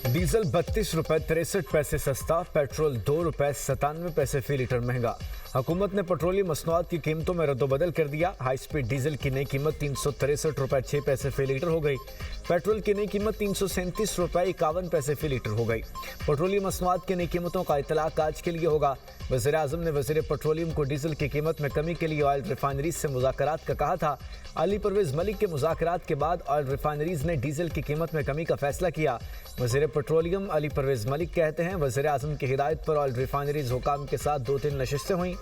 Diesel 32 रुपए 63 पैसे सस्ता, पेट्रोल 2 रुपए 97 पैसे फी लीटर महंगा। हुकूमत ने पेट्रोलियम मसनूआत की कीमतों में रद्दोबदल कर दिया। हाई स्पीड डीजल की नई कीमत 363 रुपए 6 पैसे फी लीटर हो गई। पेट्रोल की नई कीमत 337 रुपए 51 पैसे फी लीटर हो गई। पेट्रोलियम मसनूआत की नई कीमतों का इतलाक आज के लिए होगा। वज़ीर आज़म ने वज़ीर पेट्रोलियम को डीजल की कीमत में कमी के लिए ऑयल रिफाइनरीज से मुज़ाकरात का कहा था। अली परवेज़ मलिक के मुज़ाकरात के बाद ऑयल रिफाइनरीज ने डीजल की कीमत में कमी का फैसला किया। वज़ीर पेट्रोलियम अली परवेज़ मलिक कहते हैं, वज़ीर आज़म की हिदायत पर ऑयल रिफाइनरीज हुकाम के साथ 2-3 नशिस्तें हुई।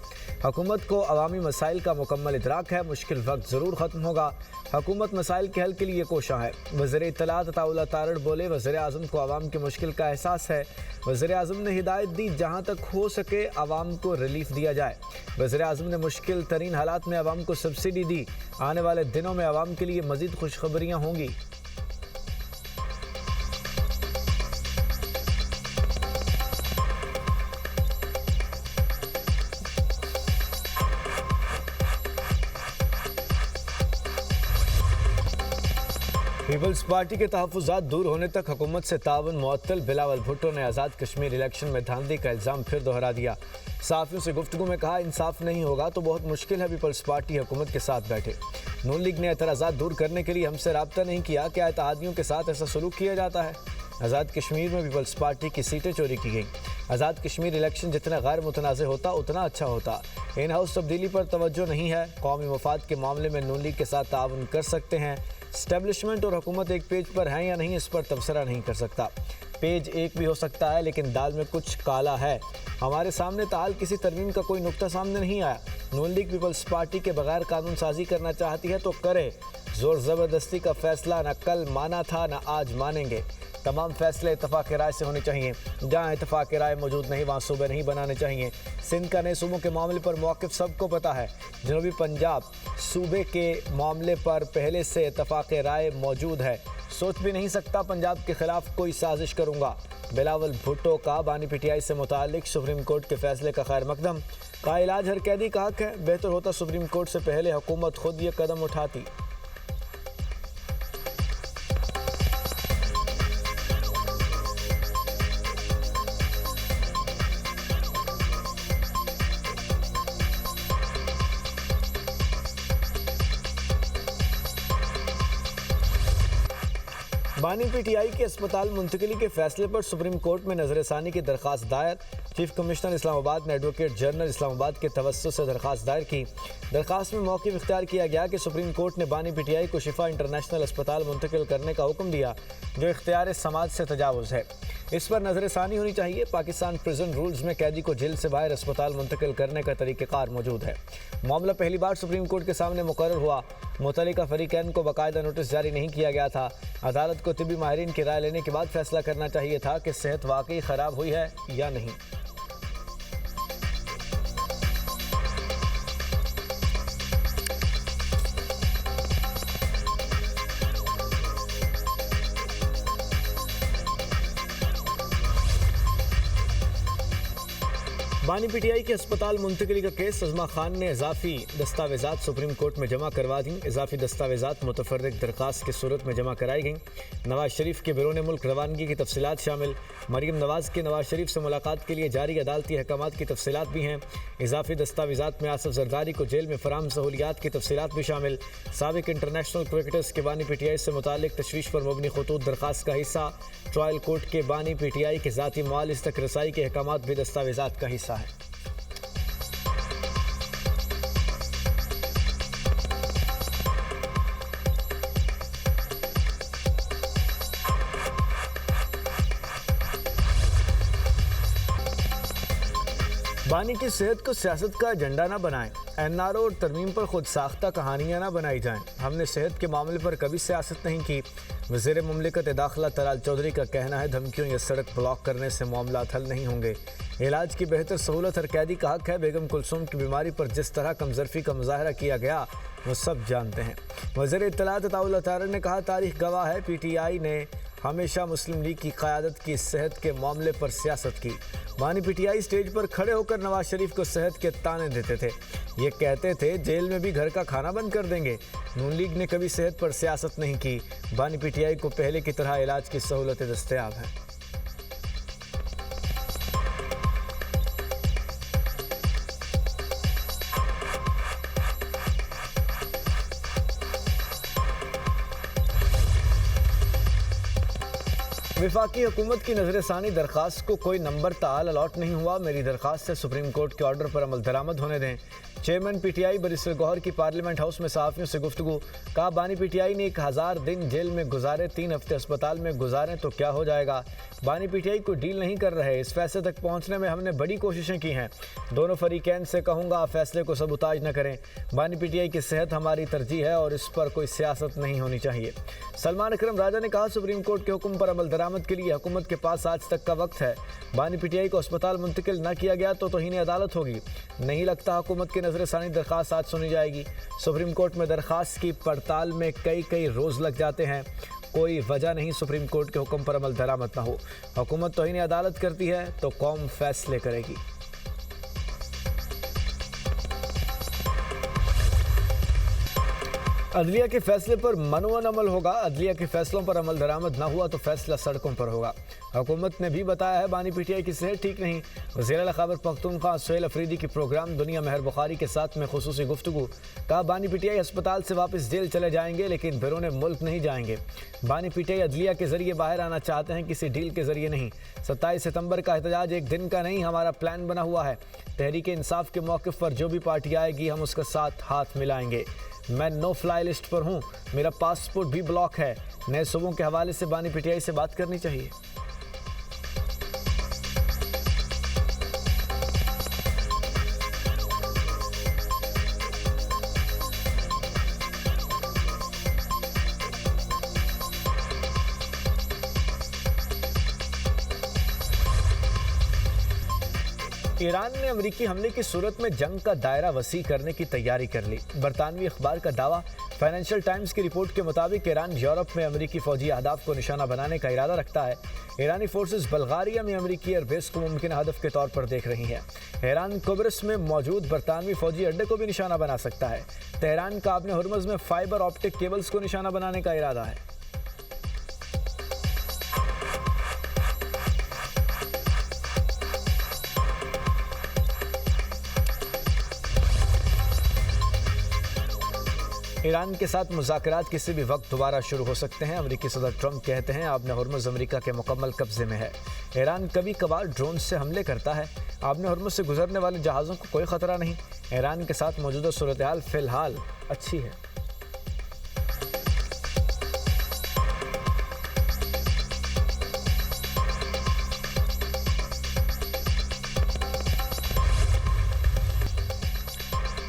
हुकूमत को अवामी मसाइल का मुकम्मल इदराक है, मुश्किल वक्त ज़रूर ख़त्म होगा। हुकूमत मसाइल के हल के लिए कोशां है। वज़ीर इत्तलात अताउल्लाह तारड़ बोले, वज़ीर आज़म को अवाम की मुश्किल का एहसास है। वज़ीर आज़म ने हिदायत दी, जहाँ तक हो सके अवाम को रिलीफ दिया जाए। वज़ीर आज़म ने मुश्किल तरीन हालात में अवाम को सब्सिडी दी। आने वाले दिनों में अवाम के लिए मज़ीद खुशखबरियाँ होंगी। पीपल्स पार्टी के तहफ़्फ़ुज़ात दूर होने तक हुकूमत से तावन मुअत्तल। बिलावल भुट्टो ने आज़ाद कश्मीर इलेक्शन में धांधली का इल्ज़ाम फिर दोहरा दिया। सहाफ़ियों से गुफ्तगू में कहा, इंसाफ नहीं होगा तो बहुत मुश्किल है पीपल्स पार्टी हुकूमत के साथ बैठे। नून लीग ने एतराज़ात दूर करने के लिए हमसे रब्ता नहीं किया। क्या इत्तेहादियों के साथ ऐसा सलूक किया जाता है? आज़ाद कश्मीर में पीपल्स पार्टी की सीटें चोरी की गई। आज़ाद कश्मीर इलेक्शन जितना गैर मुतनाज़ होता उतना अच्छा होता। इन हाउस तब्दीली पर तवज्जो नहीं है। कौमी मफाद के मामले में नून लीग के साथ ताउन कर सकते हैं। स्टैब्लिशमेंट और हुकूमत एक पेज पर हैं या नहीं, इस पर तबसरा नहीं कर सकता। पेज एक भी हो सकता है, लेकिन दाल में कुछ काला है। हमारे सामने ताल किसी तरमीम का कोई नुक्ता सामने नहीं आया। नून लीग पीपल्स पार्टी के बगैर कानून साजी करना चाहती है तो करे। जोर ज़बरदस्ती का फैसला न कल माना था न आज मानेंगे। तमाम फैसले इत्तफ़ाक़ राय से होने चाहिए। जहाँ इत्तफ़ाक़ राय मौजूद नहीं वहाँ सूबे नहीं बनाने चाहिए। सिंध का नए सूबों के मामले पर मौक़िफ़ सबको पता है। जनूबी पंजाब सूबे के मामले पर पहले से इत्तफ़ाक़ राय मौजूद है। सोच भी नहीं सकता पंजाब के ख़िलाफ़ कोई साजिश करूँगा। बिलावल भुट्टो का बानी पीटीआई से मुताल्लिक़ सुप्रीम कोर्ट के फ़ैसले का खैर मकदम। का इलाज हर कैदी का हक़ है। बेहतर होता सुप्रीम कोर्ट से पहले हुकूमत खुद ये कदम उठाती। बानी पीटीआई के अस्पताल मुंतकिली के फैसले पर सुप्रीम कोर्ट में नज़रसानी की दरख्वास्त दायर। चीफ कमिश्नर इस्लामाबाद ने एडवोकेट जनरल इस्लामाबाद के तवस्सुत से दरख्वास्त दायर की। दरख्वास्त में मौक़िफ़ इख्तियार किया गया कि सुप्रीम कोर्ट ने बानी पीटीआई को शिफा इंटरनेशनल अस्पताल मुंतकिल करने का हुक्म दिया, जो इख्तियार समाज से तजावुज़ है। इस पर नज़रसानी होनी चाहिए। पाकिस्तान प्रिजन रूल्स में कैदी को जेल से बाहर अस्पताल मुंतकिल करने का तरीक़ेकार मौजूद है। मामला पहली बार सुप्रीम कोर्ट के सामने मुकर्रर हुआ। मुतल्लिका फ़रीक़ैन को बाकायदा नोटिस जारी नहीं किया गया था। अदालत को तिब्बी माहिरीन की राय लेने के बाद फैसला करना चाहिए था कि सेहत वाकई ख़राब हुई है या नहीं। बानी पीटीआई के अस्पताल मुंतकिली का केस अज़मा खान ने इजाफी दस्तावेज़ात सुप्रीम कोर्ट में जमा करवा दी। इजाफी दस्तावेज़ात मुतफर्रिक दरख्वास्त की सूरत में जमा कराई गई। नवाज शरीफ के बैरून मुल्क रवानगी की तफसीलात शामिल। मरीम नवाज की नवाज शरीफ से मुलाकात के लिए जारी अदालती अहकामात की तफसीलात भी हैं। इजाफी दस्तावेज़ात में आसिफ जरदारी को जेल में फराहम सहूलियात की तफसीलात भी शामिल। साबिक इंटरनेशनल क्रिकेटर्स के बानी पीटीआई से मुतालिक तशवीश पर मबनी खतूत दरख्वास्त का हिस्सा। ट्रायल कोर्ट के बानी पीटीआई के ज़ाती मुआलिज तक रसाई के अहकामात भी दस्तावेज़ात का हिस्सा है। बानी की सेहत को सियासत का एजेंडा ना बनाएं। एनआरओ और तरमीम पर खुद साख्ता कहानियाँ ना बनाई जाएं। हमने सेहत के मामले पर कभी सियासत नहीं की। वज़ीर मुमलिकत दाखिला तलाल चौधरी का कहना है, धमकियों या सड़क ब्लॉक करने से मामला हल नहीं होंगे। इलाज की बेहतर सहूलत हर कैदी का हक़ है। बेगम कुलसूम की बीमारी पर जिस तरह कमजरफी का मुजाहरा किया गया वो सब जानते हैं। वज़ीर इत्तलात अताउल्लाह तारड़ ने कहा, तारीख गवाह है पीटीआई ने हमेशा मुस्लिम लीग की क़यादत की सेहत के मामले पर सियासत की। बानी पीटीआई स्टेज पर खड़े होकर नवाज शरीफ को सेहत के ताने देते थे। ये कहते थे जेल में भी घर का खाना बंद कर देंगे। नून लीग ने कभी सेहत पर सियासत नहीं की। बानी पीटीआई को पहले की तरह इलाज की सहूलतें दस्तयाब हैं। वफाकी हुकूमत की नजरसानी दरखास्त को कोई नंबर ताल अलॉट नहीं हुआ। मेरी दरखास्त से सुप्रीम कोर्ट के ऑर्डर पर अमल दरामद होने दें। चेयरमैन पीटीआई बैरिस्टर गौहर की पार्लियामेंट हाउस में सहाफियों से गुफ्तगू। कहा, बानी पीटीआई ने 1000 दिन जेल में गुजारे, 3 हफ्ते अस्पताल में गुजारे तो क्या हो जाएगा। बानी पीटीआई को डील नहीं कर रहे। इस फैसले तक पहुंचने में हमने बड़ी कोशिशें की हैं। दोनों फरीकैन से कहूँगा फैसले को सबूताज न करें। बानी पीटीआई की सेहत हमारी तरजीह है और इस पर कोई सियासत नहीं होनी चाहिए। सलमान अकरम राजा ने कहा, सुप्रीम कोर्ट के हुक्म पर अमल दरामद के लिए हुकूमत के पास आज तक का वक्त है। बानी पीटीआई को अस्पताल मुंतकिल न किया गया तो तौहीन अदालत होगी। नहीं लगता हुकूमत की नजरसानी दरखास्त आज सुनी जाएगी। सुप्रीम कोर्ट में दरखास्त की पड़ताल में कई रोज लग जाते हैं। कोई वजह नहीं सुप्रीम कोर्ट के हुक्म पर अमल दरामद न हो। हुकूमत तौहीन अदालत करती है तो कौम फैसले करेगी। अदलिया के फैसले पर मनवन अमल होगा। अदलिया के फैसलों पर अमल दरामद न हुआ तो फैसला सड़कों पर होगा। हुकूमत ने भी बताया है बानी पीटीआई की सेहत ठीक नहीं। वज़ीर आला खैबर पख्तूनख्वा सुहेल अफरीदी की प्रोग्राम दुनिया महर बुखारी के साथ में खुसूसी गुफ्तगू। कहा, बानी पीटीआई अस्पताल से वापस जेल चले जाएंगे लेकिन बैरून मुल्क नहीं जाएंगे। बानी पीटीआई अदलिया के जरिए बाहर आना चाहते हैं, किसी डील के जरिए नहीं। 27 सितंबर का एहतजाज एक दिन का नहीं, हमारा प्लान बना हुआ है। तहरीक इंसाफ के मौक़िफ़ पर जो भी पार्टी आएगी हम उसके साथ हाथ मिलाएंगे। मैं नो फ्लाई लिस्ट पर हूँ, मेरा पासपोर्ट भी ब्लॉक है। नए सूबों के हवाले से बानी पीटीआई से बात करनी चाहिए। ईरान ने अमरीकी हमले की सूरत में जंग का दायरा वसी करने की तैयारी कर ली। बरतानवी अखबार का दावा। फाइनेंशियल टाइम्स की रिपोर्ट के मुताबिक ईरान यूरोप में अमरीकी फौजी अहदाफ को निशाना बनाने का इरादा रखता है। ईरानी फोर्सेस बल्गारिया में अमरीकी एयरबेस को मुमकिन हदफ के तौर पर देख रही हैं। ईरान कुब्रस में मौजूद बरतानवी फौजी अड्डे को भी निशाना बना सकता है। तेहरान का अपने हुर्मुज़ में फाइबर ऑप्टिक केबल्स को निशाना बनाने का इरादा है। ईरान के साथ मुज़ाकरात किसी भी वक्त दोबारा शुरू हो सकते हैं। अमेरिकी सदर ट्रंप कहते हैं, आबने हुर्मुज़ अमेरिका के मुकम्मल कब्जे में है। ईरान कभी कभार ड्रोन से हमले करता है। आबने हुर्मुज़ से गुजरने वाले जहाज़ों को कोई ख़तरा नहीं। ईरान के साथ मौजूदा सूरत हाल फ़िलहाल अच्छी है।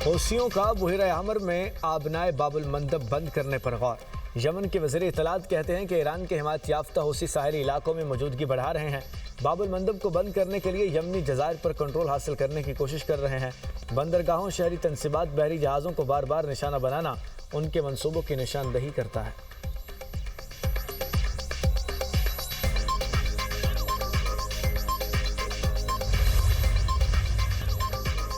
हौसियों का बुहर आमर में आबनाए बाबुल मंदब बंद करने पर गौर। यमन के वज़ीर इत्तलात कहते हैं कि ईरान के हिमायत याफ्ता हौसी साहिली इलाकों में मौजूदगी बढ़ा रहे हैं। बाबुल मंदब को बंद करने के लिए यमनी जज़ायर पर कंट्रोल हासिल करने की कोशिश कर रहे हैं। बंदरगाहों, शहरी तनसीबात, बहरी जहाज़ों को बार बार निशाना बनाना उनके मनसूबों की निशानदही करता है।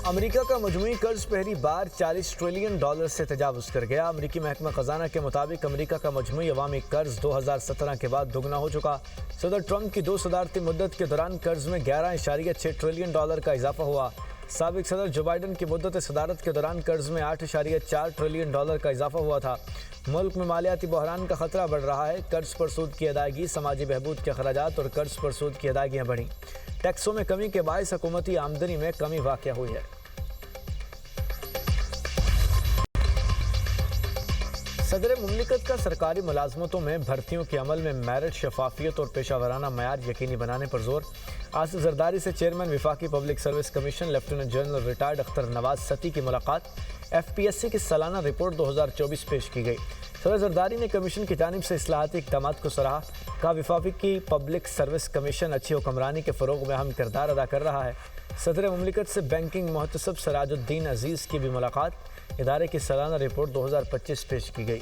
अमेरिका का मजमूई कर्ज पहली बार $40 ट्रिलियन से तजावुज़ कर गया। अमेरिकी महकमा खजाना के मुताबिक अमेरिका का मजमूई अवामी कर्ज 2017 के बाद दुगना हो चुका। सदर ट्रंप की 2 सदारती मुद्दत के दौरान कर्ज में $11.6 ट्रिलियन का इजाफा हुआ। साबिक सदर जो बाइडन की मुद्दत सदारत के दौरान कर्ज में $8.4 ट्रिलियन का इजाफा हुआ था। मुल्क में मालियाती बहरान का खतरा बढ़ रहा है। कर्ज पर सूद की अदायगी, समाजी बहबूद के अखराजात और कर्ज पर सूद की अदायगियाँ बढ़ी। टैक्सों में कमी के बायस हुकूमती आमदनी में कमी वाक़या हुई है। सदर मुमलिकत का सरकारी मुलाजमतों में भर्तियों के अमल में मेरिट, शफाफियत और पेशा वराना मयार यकीनी बनाने पर जोर। आसिफ जरदारी से चेयरमैन विफाकी public service commission lieutenant general retired Akhtar Nawaz Satti की मुलाकात। FPSC की सालाना रिपोर्ट 2024 पेश की गई। सदर जरदारी ने कमीशन की जानिब से इस्लाहाती इक़दामात को सराहा। कहा, विफाकी पब्लिक सर्विस कमीशन अच्छी हुक्मरानी के फ़रोग़ में अहम किरदार अदा कर रहा है। सदर मुमलिकत से बैंकिंग मोहतसब सराजुद्दीन अजीज़ की भी मुलाकात। इदारे की सालाना रिपोर्ट 2025 पेश की गई।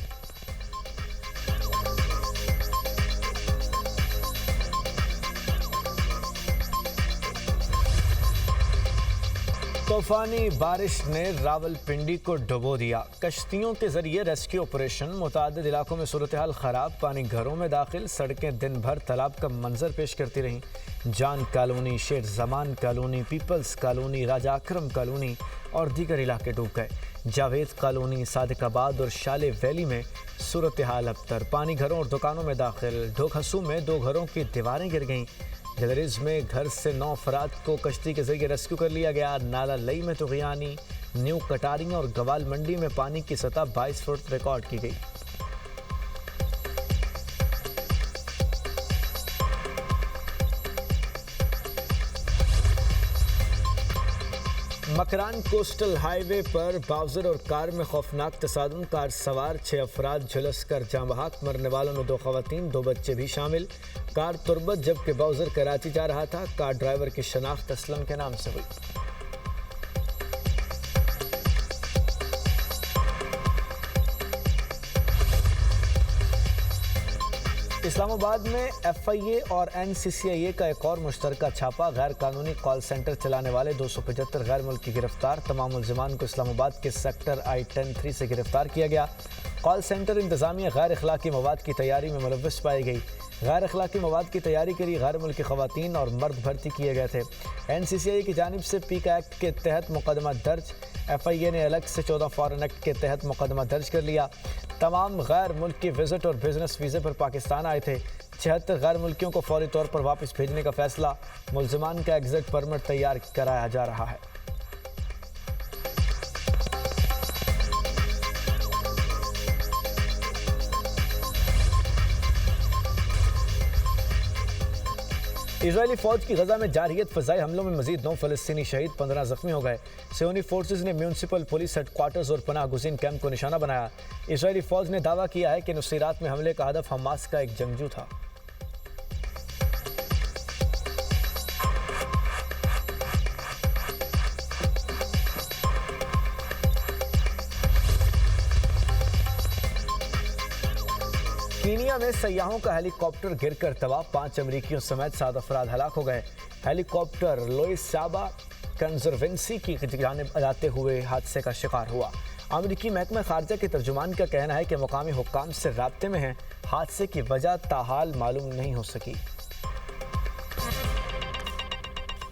तूफानी बारिश ने रावलपिंडी को डुबो दिया। कश्तियों के जरिए रेस्क्यू ऑपरेशन, मुतादिद इलाकों में सूरत हाल खराब, पानी घरों में दाखिल, सड़कें दिन भर तालाब का मंजर पेश करती रहीं। जान कॉलोनी, शेर जमान कॉलोनी, पीपल्स कॉलोनी, राजा अकरम कॉलोनी और दीगर इलाके डूब गए। जावेद कॉलोनी, सादिकाबाद और शाले वैली में सूरत हाल अबतर, पानी घरों और दुकानों में दाखिल। ढोखसू में 2 घरों की दीवारें गिर गईं। जलरीज में घर से 9 अफराद को कश्ती के जरिए रेस्क्यू कर लिया गया। नाला लई में तुगयानी, न्यू कटारियां और गवाल मंडी में पानी की सतह 22 फुट रिकॉर्ड की गई। मकरान कोस्टल हाईवे पर बाउजर और कार में खौफनाक तसादुम, कार सवार 6 अफराद झुलस कर जाँ बहक, मरने वालों में 2 खवातीन 2 बच्चे भी शामिल। कार तुर्बत जबकि बाउजर कराची जा रहा था। कार ड्राइवर की शनाख्त असलम के नाम से हुई। इस्लामाबाद में FIA और NCCIA का एक और मुश्तरका छापा। गैर कानूनी कॉल सेंटर चलाने वाले 275 गैर मुल्की गिरफ्तार। तमाम मुल्ज़िमान को इस्लामाबाद के सेक्टर I-10-3 से गिरफ्तार किया गया। कॉल सेंटर इंतजामिया गैर अखलाकी मवाद की तैयारी में मुलव्वस पाई गई। गैर अखलाकी मवाद की तैयारी के लिए गैर मुल्की खवातीन और मर्द भर्ती किए गए थे। NCCIA की जानिब से पीका एक्ट के तहत मुकदमा दर्ज। FIA ने अलग से 14 फॉरेन एक्ट के तहत मुकदमा दर्ज कर लिया। तमाम गैर मुल्की विजिट और बिजनेस वीज़े पर पाकिस्तान आए थे। 76 गैर मुल्कियों को फौरी तौर पर वापस भेजने का फैसला। मुल्ज़िमान का एग्जिट परमिट तैयार कराया जा रहा है। इजरायली फौज की गजा में जारहियत फ़ज़ाई हमलों में मजीद 9 फ़लस्तीनी शहीद, 15 जख्मी हो गए। सियोनी फोर्सेज ने म्यूनसिपल पुलिस हेडक्वार्टर्स और पनाह गुज़ीन कैंप को निशाना बनाया। इजरायली फौज ने दावा किया है कि नुसीरात में हमले का हदफ हमास का एक जंगजू था। कीनिया में सयाहों का हेलीकॉप्टर गिरकर तबाह, 5 अमरीकियों समेत 7 अफराद हलाक हो गए। हेलीकॉप्टर लुइस साबा कंजर्वेंसी की जानिब जाते हुए हादसे का शिकार हुआ। अमरीकी महकमा खारजा के तर्जुमान का कहना है कि मुकामी हुक्काम से राब्ते में हैं। हादसे की वजह ताहाल मालूम नहीं हो सकी।